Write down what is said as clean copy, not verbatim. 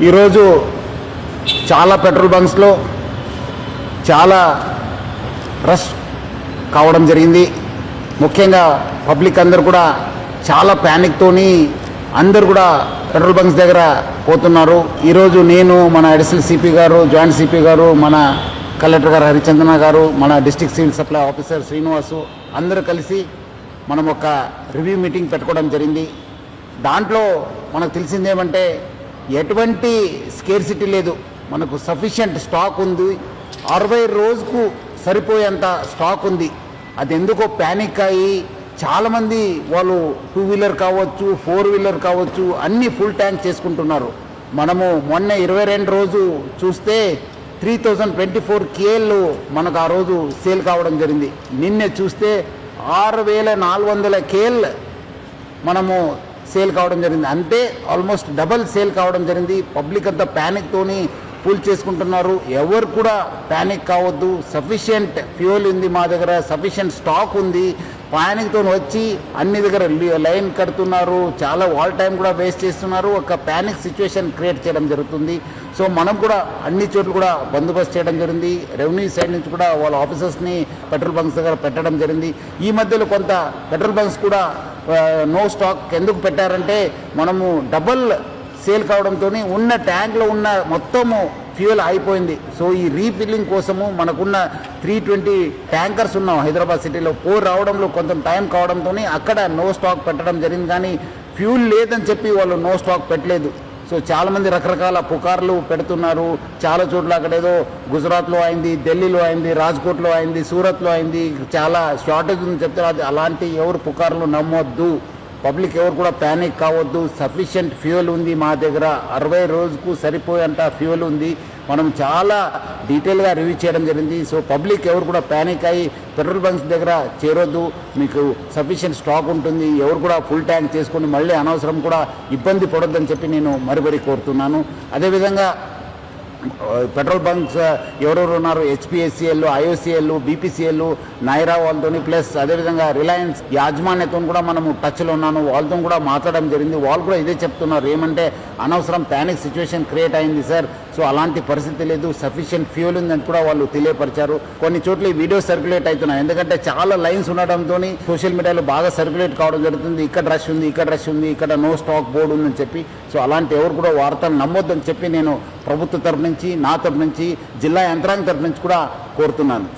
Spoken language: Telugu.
ఈరోజు చాలా పెట్రోల్ బంక్స్లో చాలా రష్ కావడం జరిగింది. ముఖ్యంగా పబ్లిక్ అందరు కూడా చాలా ప్యానిక్తోని అందరు కూడా పెట్రోల్ బంక్స్ దగ్గర పోతున్నారు. ఈరోజు నేను, మన అడిషనల్ సిపి గారు, జాయింట్ సిపి గారు, మన కలెక్టర్ గారు హరిచందన గారు, మన district civil supply officer Srinivasu అందరూ కలిసి మనం ఒక రివ్యూ మీటింగ్ పెట్టుకోవడం జరిగింది. దాంట్లో మనకు తెలిసిందేమంటే ఎటువంటి స్కేర్సిటీ లేదు, మనకు సఫిషియంట్ స్టాక్ ఉంది. 60 రోజుకు సరిపోయేంత స్టాక్ ఉంది. అది ఎందుకో ప్యానిక్ అయ్యి చాలామంది వాళ్ళు 2 వీలర్ కావచ్చు, 4 వీలర్ కావచ్చు, అన్నీ ఫుల్ ట్యాంక్ చేసుకుంటున్నారు. మనము మొన్న 22 రోజు చూస్తే 3024 KL మనకు ఆ రోజు సేల్ కావడం జరిగింది. నిన్నే చూస్తే 6400 KL మనము సేల్ కావడం జరిగింది. అంటే ఆల్మోస్ట్ డబల్ సేల్ కావడం జరిగింది. పబ్లిక్ అంతా ప్యానిక్తోని ఫుల్ చేసుకుంటున్నారు. ఎవరు కూడా ప్యానిక్ కావద్దు. సఫిషియంట్ ఫ్యూయల్ ఉంది మా దగ్గర, సఫిషియంట్ స్టాక్ ఉంది. ప్యానిక్తో వచ్చి అన్ని దగ్గర లైన్ కడుతున్నారు, చాలా వాల్ టైం కూడా వేస్ట్ చేస్తున్నారు. ఒక ప్యానిక్ సిచ్యువేషన్ క్రియేట్ చేయడం జరుగుతుంది. సో మనం కూడా అన్ని చోట్ల కూడా బందోబస్తు చేయడం జరిగింది. రెవెన్యూ సైడ్ నుంచి కూడా వాళ్ళ ఆఫీసర్స్ని పెట్రోల్ బంక్స్ దగ్గర పెట్టడం జరిగింది. ఈ మధ్యలో కొంత పెట్రోల్ బంక్స్ కూడా నో స్టాక్ ఎందుకు పెట్టారంటే మనము డబల్ సేల్ కావడంతో ఉన్న ట్యాంక్లో ఉన్న మొత్తము ఫ్యూయల్ అయిపోయింది. సో ఈ రీఫిల్లింగ్ కోసము మనకున్న 320 ట్యాంకర్స్ ఉన్నాం హైదరాబాద్ సిటీలో. 4 రావడంలో కొంచెం టైం కావడంతో అక్కడ నో స్టాక్ పెట్టడం జరిగింది. కానీ ఫ్యూల్ లేదని చెప్పి వాళ్ళు నో స్టాక్ పెట్టలేదు. సో చాలామంది రకరకాల పుకార్లు పెడుతున్నారు. చాలా చోట్ల అక్కడేదో గుజరాత్లో అయింది, ఢిల్లీలో అయింది, రాజ్కోట్లో అయింది, సూరత్లో అయింది, చాలా షార్టేజ్ ఉందని చెప్తారు. అలాంటి ఎవరు పుకార్లు నమ్మొద్దు. పబ్లిక్ ఎవరు కూడా ప్యానిక్ కావద్దు. సఫిషియంట్ ఫ్యూయల్ ఉంది మా దగ్గర. 60 రోజుకు సరిపోయేంత ఫ్యూయల్ ఉంది. మనం చాలా డీటెయిల్గా రివ్యూ చేయడం జరిగింది. సో పబ్లిక్ ఎవరు కూడా ప్యానిక్ అయ్యి పెట్రోల్ బంక్స్ దగ్గర చేరొద్దు. మీకు సఫిషియంట్ స్టాక్ ఉంటుంది. ఎవరు కూడా ఫుల్ ట్యాంక్ చేసుకొని మళ్ళీ అనవసరం కూడా ఇబ్బంది పడొద్దని చెప్పి నేను మరీ కోరుతున్నాను. అదేవిధంగా పెట్రోల్ బంక్స్ ఎవరెవరు ఉన్నారు, HPSCL, IOCL, BPCL, నైరా వాళ్ళతో, ప్లస్ అదేవిధంగా రిలయన్స్ యాజమాన్యతో కూడా మనము టచ్లో ఉన్నాను. వాళ్ళతో కూడా మాట్లాడడం జరిగింది. వాళ్ళు కూడా ఇదే చెప్తున్నారు, ఏమంటే అనవసరం ప్యానిక్ సిచ్యువేషన్ క్రియేట్ అయింది సార్. సో అలాంటి పరిస్థితి లేదు, సఫిషియంట్ ఫ్యూయల్ ఉందని కూడా వాళ్ళు తెలియపరిచారు. కొన్ని చోట్ల ఈ వీడియో సర్క్యులేట్ అవుతున్నాయి. ఎందుకంటే చాలా లైన్స్ ఉండడంతో సోషల్ మీడియాలో బాగా సర్క్యులేట్ కావడం జరుగుతుంది. ఇక్కడ రష్ ఉంది, ఇక్కడ రష్ ఉంది, ఇక్కడ నో స్టాక్ బోర్డు ఉందని చెప్పి. సో అలాంటి ఎవరు కూడా వార్తలు నమ్మొద్దని చెప్పి నేను ప్రభుత్వ తరఫు నుంచి, నా తరఫు నుంచి, జిల్లా యంత్రాంగం తరఫు నుంచి కూడా కోరుతున్నాను.